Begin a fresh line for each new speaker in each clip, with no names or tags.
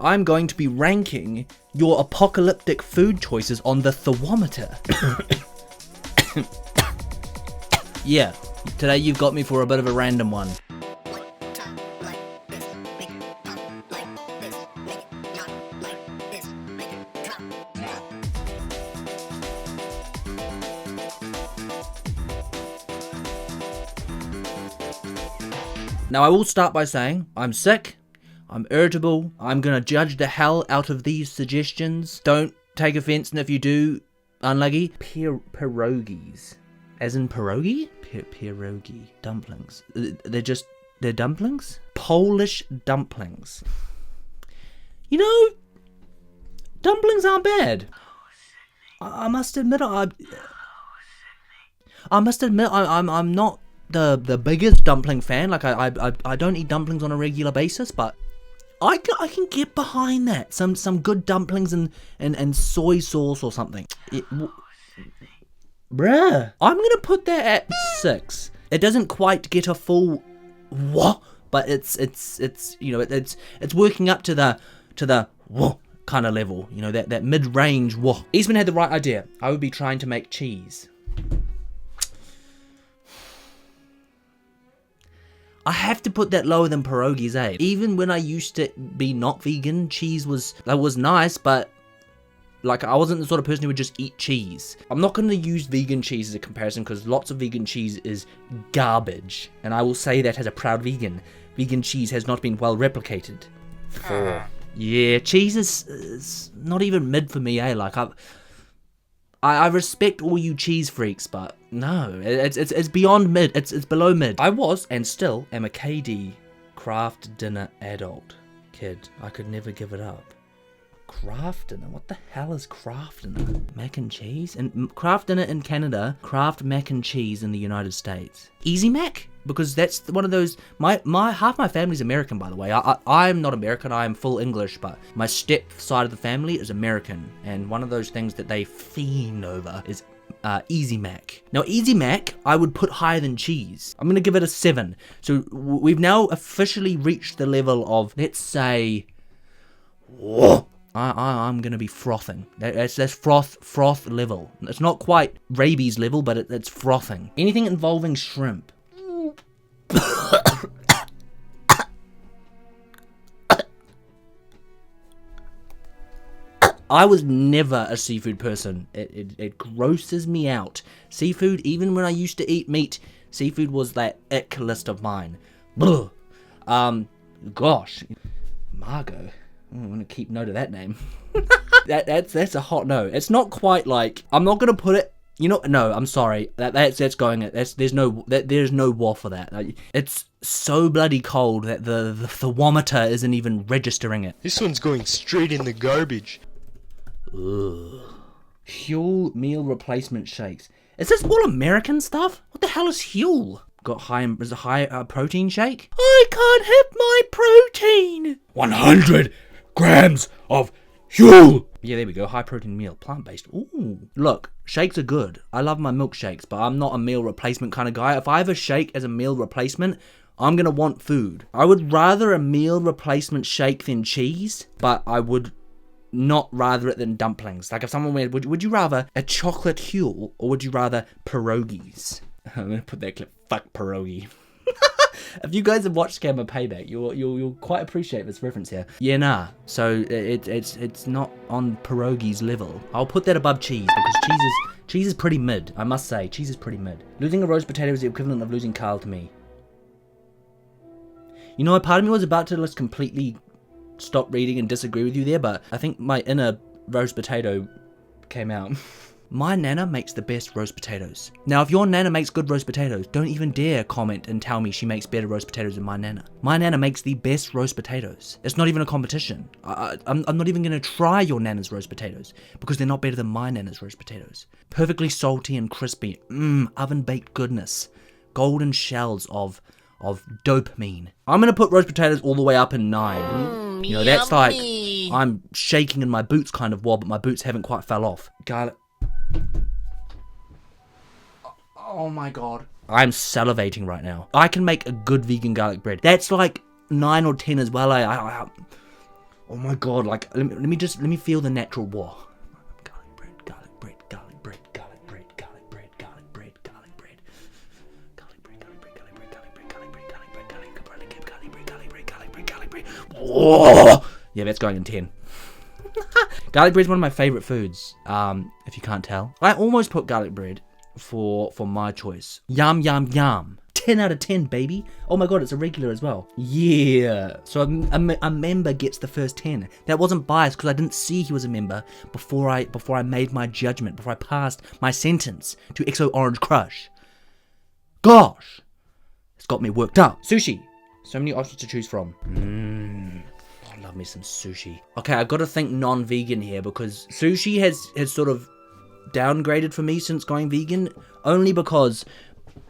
I'm going to be ranking your apocalyptic food choices on the thermometer. Yeah, today you've got me for a bit of a random one. Now I will start by saying, I'm sick, I'm irritable, I'm gonna judge the hell out of these suggestions. Don't take offense, and if you do, unlucky. Perogies. As in pierogi? Pierogi. Dumplings. They're dumplings? Polish dumplings. You know, dumplings aren't bad. I must admit, I'm not the biggest dumpling fan. Like I don't eat dumplings on a regular basis, but I can get behind that. Some good dumplings and soy sauce or something. Bruh, I'm gonna put that at 6. It doesn't quite get a full what, but it's you know it's working up to the what kind of level. You know, that mid-range what. Eastman had the right idea. I would be trying to make cheese. I have to put that lower than pierogies, eh? Even when I used to be not vegan, cheese was nice, but like I wasn't the sort of person who would just eat cheese. I'm not going to use vegan cheese as a comparison because lots of vegan cheese is garbage, and I will say that as a proud vegan. Vegan cheese has not been well replicated. 4. Yeah, cheese is not even mid for me, eh? Like I respect all you cheese freaks, but no, it's beyond mid. It's below mid. I was and still am a KD craft dinner adult kid. I could never give it up. Craft dinner? What the hell is craft dinner? Mac and cheese? And craft dinner in Canada, craft mac and cheese in the United States. Easy Mac? Because that's one of those, my half my family's American, by the way. I'm not American, I am full English, but my step side of the family is American, and one of those things that they fiend over is Easy Mac. Now Easy Mac, I would put higher than cheese. I'm gonna give it a 7. So we've now officially reached the level of, let's say, whoa. I'm gonna be frothing. That's froth level. It's not quite rabies level, but it's frothing. Anything involving shrimp. I was never a seafood person. It grosses me out. Seafood, even when I used to eat meat, seafood was that ick list of mine. Gosh, Margot. I'm gonna keep note of that name. That's a hot no. It's not quite like, I'm not gonna put it. You know, no, I'm sorry. That's going. There's no war for that. It's so bloody cold that the thermometer isn't even registering it.
This one's going straight in the garbage.
Ugh. Huel meal replacement shakes. Is this all American stuff? What the hell is Huel? Is a high protein shake? I can't hit my protein. 100 grams of Huel. Yeah, there we go. High protein meal, plant-based. Ooh. Look, shakes are good. I love my milkshakes, but I'm not a meal replacement kind of guy. If I have a shake as a meal replacement, I'm gonna want food. I would rather a meal replacement shake than cheese, but I would not rather it than dumplings. Like if someone went, would you rather a chocolate Huel or would you rather pierogies? I'm gonna put that clip. Fuck pierogi. If you guys have watched Scammer Payback, you'll quite appreciate this reference here. Yeah, nah. So it's not on pierogi's level. I'll put that above cheese because cheese is pretty mid. I must say, cheese is pretty mid. Losing a roast potato is the equivalent of losing Carl to me. You know, a part of me was about to just completely stop reading and disagree with you there, but I think my inner roast potato came out. My nana makes the best roast potatoes. Now, if your nana makes good roast potatoes, don't even dare comment and tell me she makes better roast potatoes than my nana. My nana makes the best roast potatoes. It's not even a competition. I'm not even going to try your nana's roast potatoes because they're not better than my nana's roast potatoes. Perfectly salty and crispy. Oven-baked goodness. Golden shells of dopamine. I'm going to put roast potatoes all the way up in 9. You know, that's like, I'm shaking in my boots kind of but my boots haven't quite fell off. Garlic. Oh my god. I'm salivating right now. I can make a good vegan garlic bread. That's like 9 or 10 as well. Oh my god, like, let me feel the natural war. Garlic bread, garlic bread, garlic bread, garlic bread, garlic bread, garlic bread, garlic bread. Garlic bread, garlic bread, garlic bread, garlic bread, garlic bread, garlic bread, garlic bread, garlic bread, garlic bread, garlic bread, garlic bread, garlic bread. Oh! Yeah, that's going in 10. Garlic bread is one of my favorite foods, if you can't tell. I almost put garlic bread for my choice. Yum, yum, yum. 10 out of 10, baby. Oh my god, it's a regular as well. Yeah. So a member gets the first 10. That wasn't biased because I didn't see he was a member before I made my judgment, before I passed my sentence to XO Orange Crush. Gosh. It's got me worked up. Sushi. So many options to choose from. I love me some sushi. Okay, I've got to think non-vegan here because sushi has sort of downgraded for me since going vegan, only because,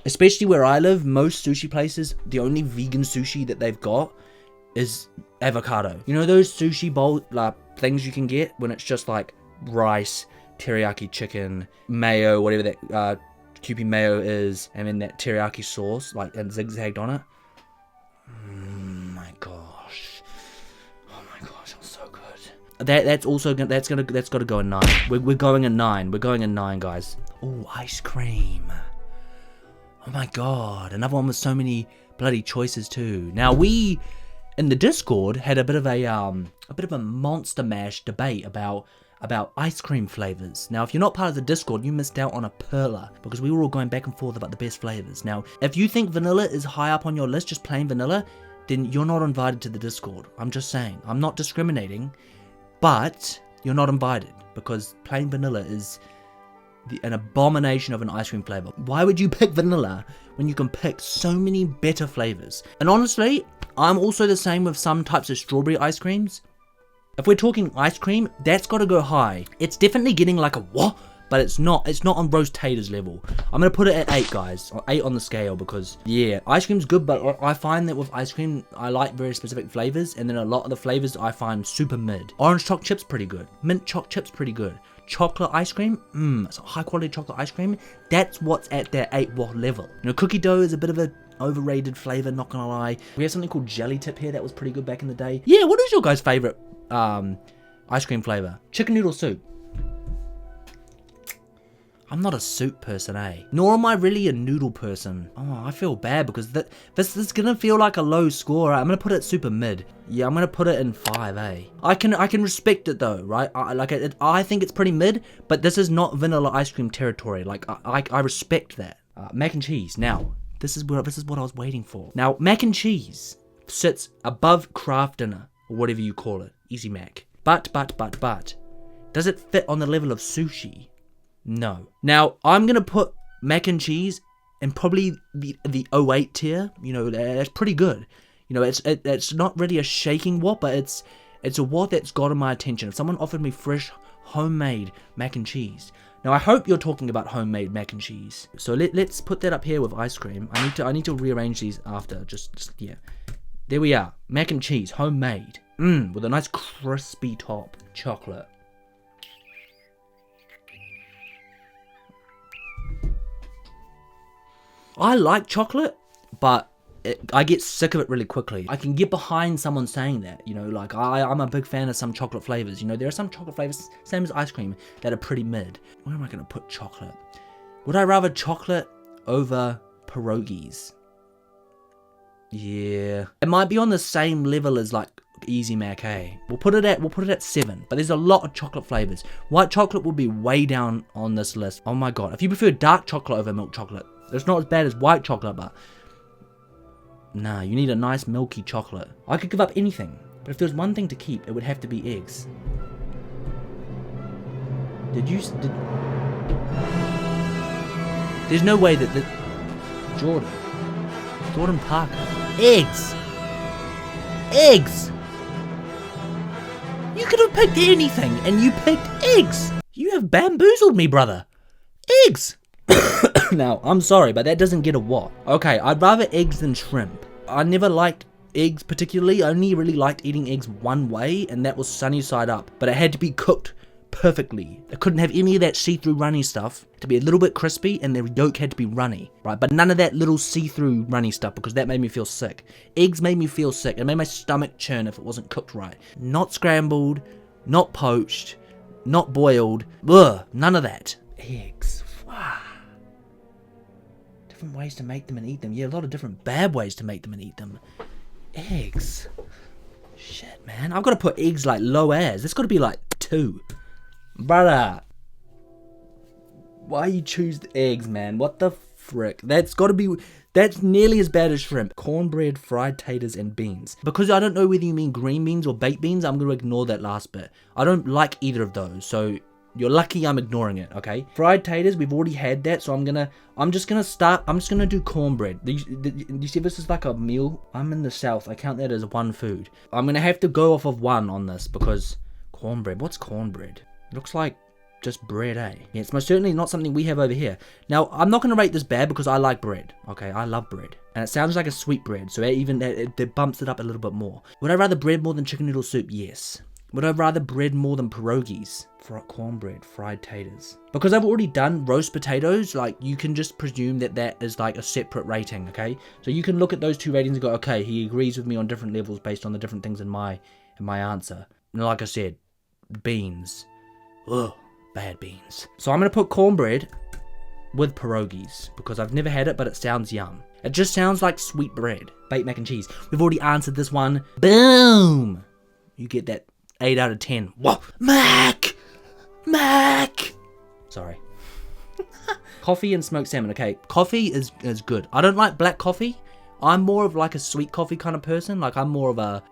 especially where I live, most sushi places, the only vegan sushi that they've got is avocado. You know those sushi bowl things you can get when it's just like rice, teriyaki chicken, mayo, whatever that Kewpie mayo is, and then that teriyaki sauce like and zigzagged on it. My gosh. Oh my gosh, that's so good. That's got to go a 9. We're going a 9. We're going a 9, guys. Oh, ice cream. Oh my god, another one with so many bloody choices too. Now we in the Discord had a bit of a monster mash debate about ice cream flavors. Now if you're not part of the Discord, you missed out on a perler because we were all going back and forth about the best flavors. Now if you think vanilla is high up on your list, just plain vanilla, then you're not invited to the Discord. I'm just saying. I'm not discriminating, but you're not invited because plain vanilla is an abomination of an ice cream flavor. Why would you pick vanilla when you can pick so many better flavors? And honestly, I'm also the same with some types of strawberry ice creams. If we're talking ice cream, that's got to go high. It's definitely getting like a what? But it's not on Roast Taters level. I'm going to put it at 8, guys. 8 on the scale because, yeah, ice cream's good, but I find that with ice cream, I like very specific flavors, and then a lot of the flavors I find super mid. Orange choc chip's pretty good. Mint choc chip's pretty good. Chocolate ice cream, it's a high quality chocolate ice cream. That's what's at that 8 watt level. You know, cookie dough is a bit of a overrated flavor, not gonna lie. We have something called jelly tip here that was pretty good back in the day. Yeah, what is your guys' favorite ice cream flavor? Chicken noodle soup. I'm not a soup person, eh? Nor am I really a noodle person. Oh, I feel bad because this is gonna feel like a low score. Right? I'm gonna put it super mid. Yeah, I'm gonna put it in 5, eh? I can respect it though, right? I think it's pretty mid, but this is not vanilla ice cream territory. Like I respect that. Mac and cheese. Now, this is what I was waiting for. Now, mac and cheese sits above craft dinner or whatever you call it. Easy Mac. But, does it fit on the level of sushi? No. Now, I'm going to put mac and cheese in probably the 08 tier. You know, that's pretty good. You know, it's not really a shaking what, but it's a what that's gotten my attention. If someone offered me fresh, homemade mac and cheese. Now, I hope you're talking about homemade mac and cheese. So let's put that up here with ice cream. I need to rearrange these after. Just yeah. There we are. Mac and cheese, homemade. With a nice crispy top. Chocolate. I like chocolate, but I get sick of it really quickly. I can get behind someone saying that, you know, like I'm a big fan of some chocolate flavors. You know, there are some chocolate flavors, same as ice cream, that are pretty mid. Where am I going to put chocolate? Would I rather chocolate over pierogies? Yeah. It might be on the same level as like Easy Mac, eh? We'll put it at 7, but there's a lot of chocolate flavors. White chocolate will be way down on this list. Oh my god. If you prefer dark chocolate over milk chocolate, it's not as bad as white chocolate, but nah, you need a nice milky chocolate. I could give up anything, but if there's one thing to keep, it would have to be eggs. There's no way that Jordan Parker. Eggs! You could have picked anything, and you picked eggs! You have bamboozled me, brother. Eggs! Now, I'm sorry, but that doesn't get a what. Okay, I'd rather eggs than shrimp. I never liked eggs particularly. I only really liked eating eggs one way, and that was sunny side up. But it had to be cooked perfectly. It couldn't have any of that see-through runny stuff. To be a little bit crispy, and the yolk had to be runny, right? But none of that little see-through runny stuff, because that made me feel sick. Eggs made me feel sick. It made my stomach churn if it wasn't cooked right. Not scrambled, not poached, not boiled. Ugh, none of that. Eggs. Wow. Different ways to make them and eat them. Yeah, a lot of different bad ways to make them and eat them. Eggs. Shit, man. I've got to put eggs like low as. It's got to be like 2. Brother. Why you choose the eggs, man? What the frick? That's got to be... That's nearly as bad as shrimp. Cornbread, fried taters, and beans. Because I don't know whether you mean green beans or baked beans, I'm going to ignore that last bit. I don't like either of those, so you're lucky I'm ignoring it, okay? Fried taters, we've already had that, so I'm just gonna do cornbread. You see, this is like a meal. I'm in the south, I count that as one food. I'm gonna have to go off of one on this, because cornbread, what's cornbread? It looks like just bread, eh? Yeah, it's most certainly not something we have over here. Now, I'm not going to rate this bad because I like bread, okay? I love bread. And it sounds like a sweet bread, so it bumps it up a little bit more. Would I rather bread more than chicken noodle soup? Yes. Would I rather bread more than pierogies? Cornbread, fried taters. Because I've already done roast potatoes, like, you can just presume that that is like a separate rating, okay? So you can look at those two ratings and go, okay, he agrees with me on different levels based on the different things in my answer. And like I said, beans. Ugh. Bad beans. So I'm going to put cornbread with pierogies because I've never had it, but it sounds yum. It just sounds like sweet bread. Baked mac and cheese. We've already answered this one. Boom! You get that 8 out of 10. Whoa! Mac! Sorry. Coffee and smoked salmon. Okay, coffee is good. I don't like black coffee. I'm more of like a sweet coffee kind of person. Like I'm more of a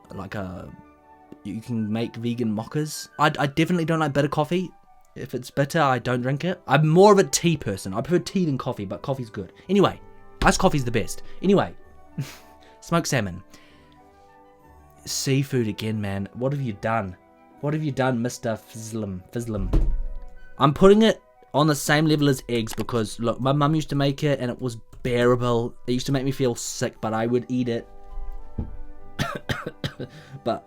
you can make vegan mochas. I definitely don't like bitter coffee. If it's bitter, I don't drink it. I'm more of a tea person. I prefer tea than coffee, but coffee's good. Anyway, iced coffee's the best. Anyway, smoked salmon. Seafood again, man. What have you done? What have you done, Mr. Fizzlim? I'm putting it on the same level as eggs because, look, my mum used to make it and it was bearable. It used to make me feel sick, but I would eat it. But...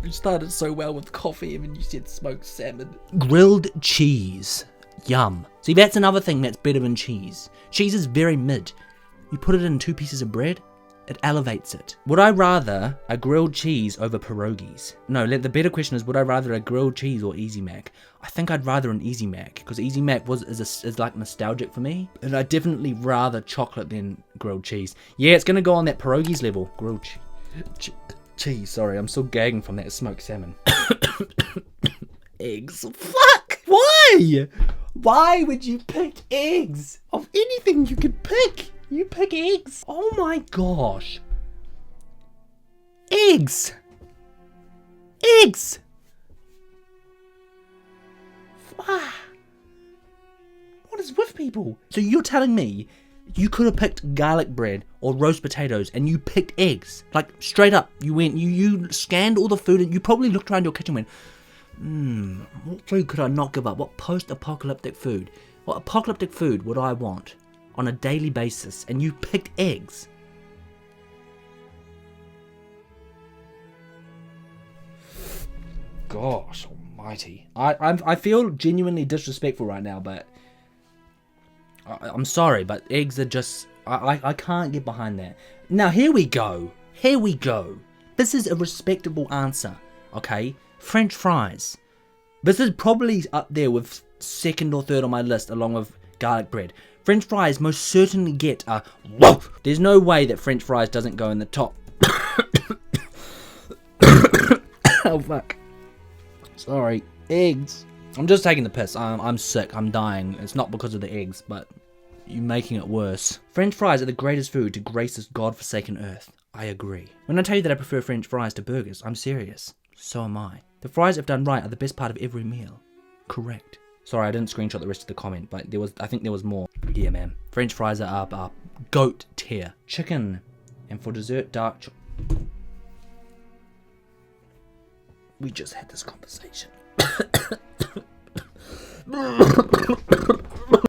You started so well with coffee and then you said smoked salmon. Grilled cheese. Yum. See, that's another thing that's better than cheese. Cheese is very mid. You put it in 2 pieces of bread, it elevates it. Would I rather a grilled cheese over pierogies? No, the better question is, would I rather a grilled cheese or Easy Mac? I think I'd rather an Easy Mac, because Easy Mac is like nostalgic for me. And I'd definitely rather chocolate than grilled cheese. Yeah, it's gonna go on that pierogies level. Grilled cheese, sorry, I'm still gagging from that smoked salmon. Eggs. Fuck! Why? Why would you pick eggs? Of anything you could pick, you pick eggs. Oh my gosh. Eggs. Eggs. What is with people? So you're telling me you could have picked garlic bread or roast potatoes and you picked eggs? Like, straight up, you went, you scanned all the food and you probably looked around your kitchen and went, what food could I not give up? What post-apocalyptic food? What apocalyptic food would I want on a daily basis? And you picked eggs. Gosh almighty. I feel genuinely disrespectful right now, but I'm sorry, but eggs are just... I can't get behind that. Now, here we go. Here we go. This is a respectable answer, okay? French fries. This is probably up there with second or third on my list, along with garlic bread. French fries most certainly get a... Whoa! There's no way that French fries doesn't go in the top. Oh, fuck. Sorry. Eggs. I'm just taking the piss. I'm sick. I'm dying. It's not because of the eggs, but you're making it worse. French fries are the greatest food to grace this godforsaken earth. I agree. When I tell you that I prefer French fries to burgers, I'm serious. So am I. The fries, if done right, are the best part of every meal. Correct. Sorry, I didn't screenshot the rest of the comment, but I think there was more. Yeah, man. French fries are up. Goat tier. Chicken. And for dessert, dark chocolate. We just had this conversation.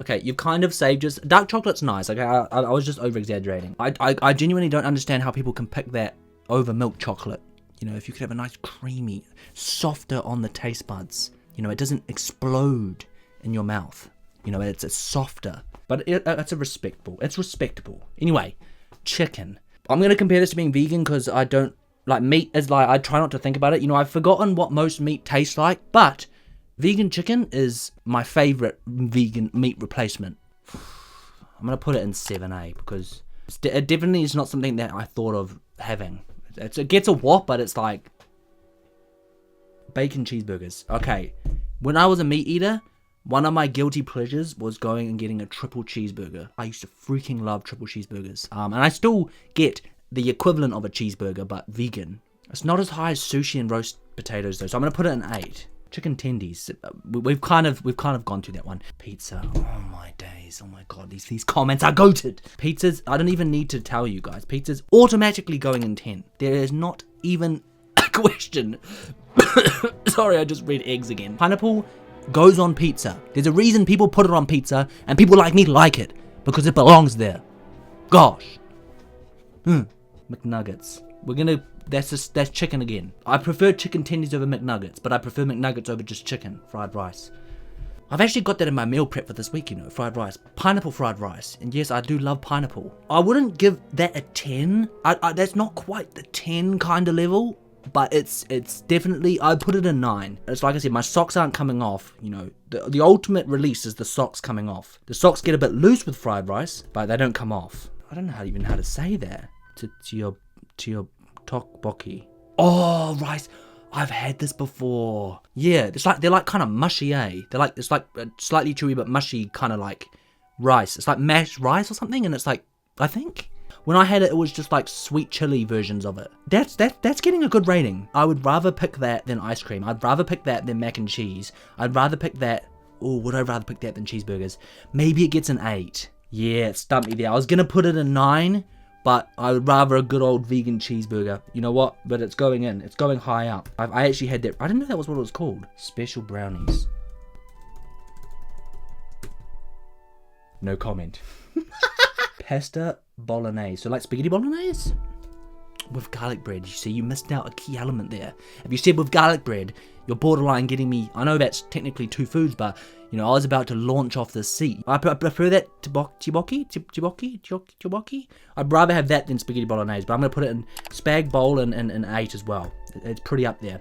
Okay, you've kind of saved us. Dark chocolate's nice. Okay, I was just over exaggerating. I genuinely don't understand how people can pick that over milk chocolate. You know, if you could have a nice creamy, softer on the taste buds. You know, it doesn't explode in your mouth. You know, it's softer. But it's respectable. Anyway, chicken. I'm going to compare this to being vegan because I don't, like, meat is like, I try not to think about it. You know, I've forgotten what most meat tastes like, but vegan chicken is my favorite vegan meat replacement. I'm going to put it in 7A because it definitely is not something that I thought of having. It gets a whop, but it's like bacon cheeseburgers. Okay, when I was a meat eater, one of my guilty pleasures was going and getting a triple cheeseburger. I used to freaking love triple cheeseburgers. And I still get the equivalent of a cheeseburger, but vegan. It's not as high as sushi and roast potatoes though, so I'm gonna put it in 8. Chicken tendies. We've kind of gone through that one. Pizza. Oh my days. Oh my god. These comments are goated. Pizzas. I don't even need to tell you guys. Pizza's automatically going in 10. There is not even a question. Sorry, I just read eggs again. Pineapple goes on pizza. There's a reason people put it on pizza, and people like me like it because it belongs there. Gosh. McNuggets. That's chicken again. I prefer chicken tendies over McNuggets, but I prefer McNuggets over just chicken fried rice. I've actually got that in my meal prep for this week, you know, fried rice. Pineapple fried rice. And yes, I do love pineapple. I wouldn't give that a 10. That's not quite the 10 kind of level, but it's definitely, I'd put it a 9. It's like I said, my socks aren't coming off, you know. The ultimate release is the socks coming off. The socks get a bit loose with fried rice, but they don't come off. I don't know how to say that. To your tteokbokki. Oh, rice. I've had this before. Yeah, they're like kind of mushy, eh? It's like slightly chewy but mushy, kind of like rice. It's like mashed rice or something, and it's like, I think when I had it, it was just like sweet chili versions of it. That's getting a good rating. I would rather pick that than ice cream. I'd rather pick that than mac and cheese. I'd rather pick that. Oh, would I rather pick that than cheeseburgers? Maybe it gets an 8. Yeah, it stumped me there. I was gonna put it a 9. But I would rather a good old vegan cheeseburger. You know what? But it's going in. It's going high up. I actually had that. I didn't know that was what it was called. Special brownies. No comment. Pasta bolognese. So like spaghetti bolognese? With garlic bread. You see, you missed out a key element there. If you said with garlic bread, you're borderline getting me. I know that's technically 2 foods, but you know, I was about to launch off the seat. I prefer that tteokbokki. I'd rather have that than spaghetti bolognese, but I'm gonna put it in spag bowl and 8 as well. It's pretty up there.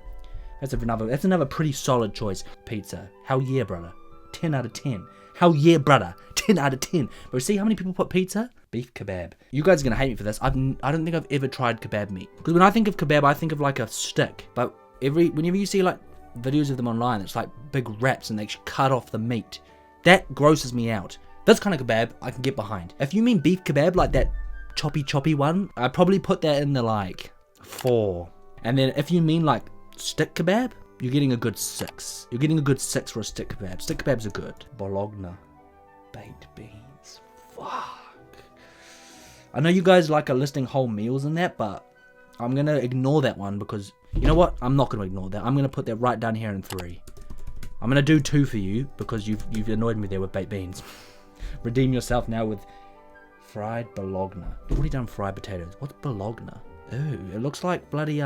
That's another pretty solid choice. Pizza. Hell yeah, brother. 10 out of 10. Hell yeah, brother. 10 out of 10. But see how many people put pizza? Beef kebab. You guys are gonna hate me for this. I don't think I've ever tried kebab meat. Because when I think of kebab, I think of like a stick. But whenever you see like videos of them online, it's like big wraps and they cut off the meat. That grosses me out. This kind of kebab I can get behind. If you mean beef kebab, like that choppy one, I'd probably put that in the like 4. And then if you mean like stick kebab, you're getting a good 6. You're getting a good 6 for a stick kebab. Stick kebabs are good. Bologna. Baked beans. Fuck. I know you guys like are listing whole meals in that, but I'm gonna ignore that one because you know what? I'm not gonna ignore that. I'm gonna put that right down here in 3. I'm gonna do 2 for you because you've annoyed me there with baked beans. Redeem yourself now with fried bologna. You've already done fried potatoes. What's bologna? Ooh, it looks like bloody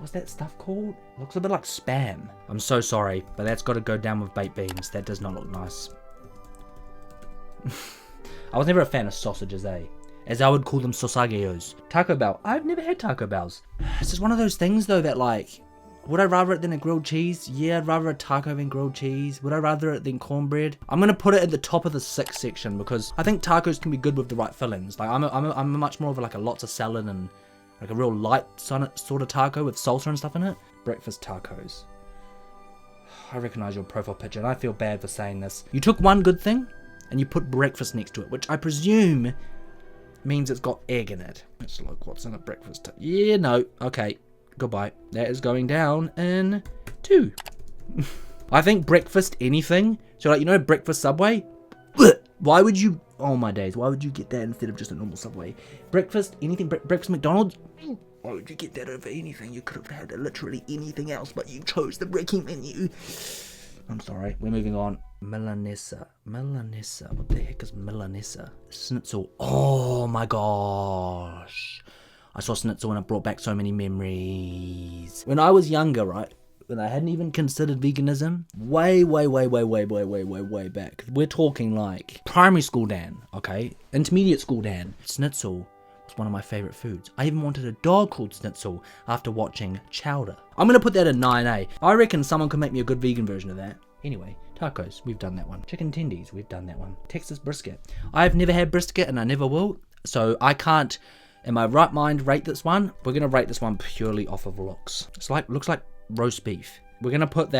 what's that stuff called? It looks a bit like spam. I'm so sorry, but that's got to go down with baked beans. That does not look nice. I was never a fan of sausages, eh? As I would call them, sausageos. Taco Bell. I've never had Taco Bells. It's just one of those things, though, that like, would I rather it than a grilled cheese? Yeah, I'd rather a taco than grilled cheese. Would I rather it than cornbread? I'm going to put it at the top of the 6 section because I think tacos can be good with the right fillings. Like, I'm much more of like a lots of salad and like a real light sort of taco with salsa and stuff in it. Breakfast tacos. I recognize your profile picture and I feel bad for saying this. You took one good thing and you put breakfast next to it, which I presume means it's got egg in it. Let's look what's in a breakfast. Yeah, no. Okay. Goodbye. That is going down in 2. I think breakfast anything. So like, you know, breakfast Subway? Why would you... Oh my days. Why would you get that instead of just a normal Subway? Breakfast anything. Breakfast McDonald's? Why would you get that over anything? You could have had literally anything else, but you chose the breaking menu. I'm sorry. We're moving on. Milanesa. What the heck is Milanesa? Schnitzel. Oh my gosh. I saw schnitzel and it brought back so many memories. When I was younger, right? When I hadn't even considered veganism, way back. We're talking like primary school Dan, okay? Intermediate school Dan. Schnitzel was one of my favorite foods. I even wanted a dog called Schnitzel after watching Chowder. I'm gonna put that at 9A. I reckon someone could make me a good vegan version of that. Anyway, tacos, we've done that one. Chicken tendies, we've done that one. Texas brisket. I've never had brisket and I never will, so I can't, in my right mind, rate this one. We're gonna rate this one purely off of looks. Looks like roast beef. We're gonna give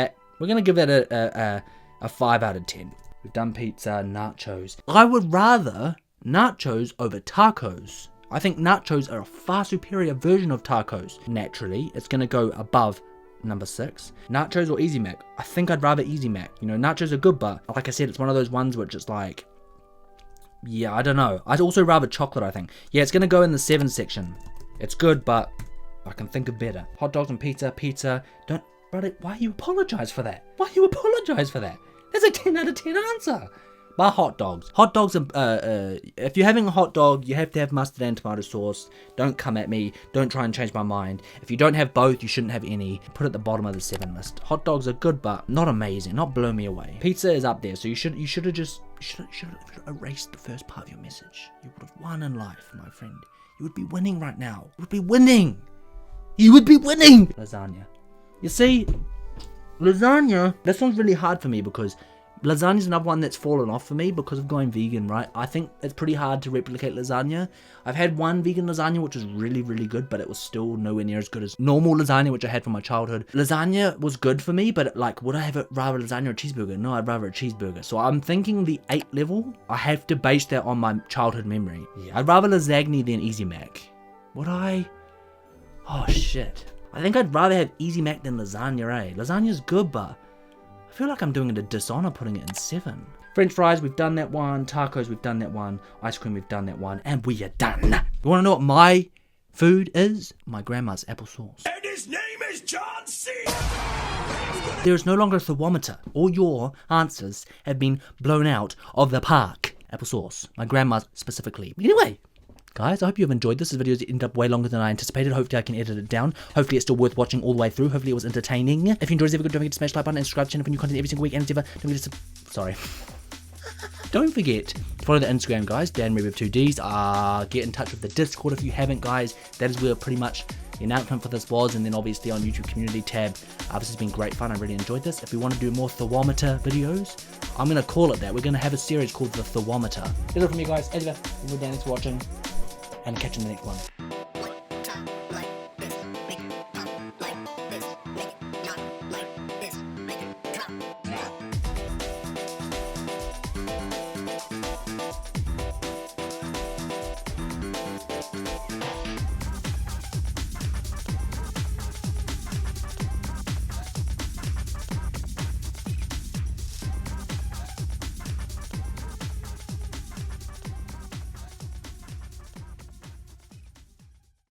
that a 5 out of 10. We've done pizza, nachos. I would rather nachos over tacos. I think nachos are a far superior version of tacos. Naturally, it's gonna go above number 6. Nachos or Easy Mac? I think I'd rather Easy Mac. You know, nachos are good, but like I said, it's one of those ones which is like, yeah, I don't know. I'd also rather chocolate, I think. Yeah, it's gonna go in the 7 section. It's good, but I can think of better. Hot dogs and pizza. Don't, brother, why you apologize for that? Why you apologize for that? That's a 10 out of 10 answer. But hot dogs. Hot dogs, if you're having a hot dog, you have to have mustard and tomato sauce. Don't come at me. Don't try and change my mind. If you don't have both, you shouldn't have any. Put it at the bottom of the 7 list. Hot dogs are good, but not amazing. Not blow me away. Pizza is up there, so you should have erased the first part of your message. You would have won in life, my friend. You would be winning right now. You would be winning. You would be winning. Lasagna. You see, lasagna, this one's really hard for me because lasagna's another one that's fallen off for me because of going vegan, right? I think it's pretty hard to replicate lasagna. I've had one vegan lasagna which was really good, but it was still nowhere near as good as normal lasagna which I had from my childhood. Lasagna was good for me, but like, would I have rather lasagna or cheeseburger? No, I'd rather a cheeseburger. So I'm thinking the 8 level, I have to base that on my childhood memory. Yeah, I'd rather lasagna than Easy Mac. Would I? Oh shit. I think I'd rather have Easy Mac than lasagna, eh? Lasagna's good, but I feel like I'm doing it a dishonor putting it in 7. French fries, we've done that one. Tacos, we've done that one. Ice cream, we've done that one. And we are done. You want to know what my food is? My grandma's applesauce.
And his name is John C.
There is no longer a thermometer. All your answers have been blown out of the park. Applesauce. My grandma's specifically. Anyway, guys, I hope you have enjoyed this. This video ended up way longer than I anticipated. Hopefully I can edit it down. Hopefully it's still worth watching all the way through. Hopefully it was entertaining. If you enjoyed this video, don't forget to smash the like button and subscribe to the channel for new content every single week. And don't forget to don't forget to follow the Instagram, guys. Dan Reed with 2 Ds. Get in touch with the Discord if you haven't, guys. That is where pretty much the announcement for this was. And then obviously on YouTube community tab. This has been great fun. I really enjoyed this. If we want to do more thermometer videos, I'm going to call it that. We're going to have a series called the Thermometer. That's it from me, guys. As ever, thanks for watching. And catch you in the next one.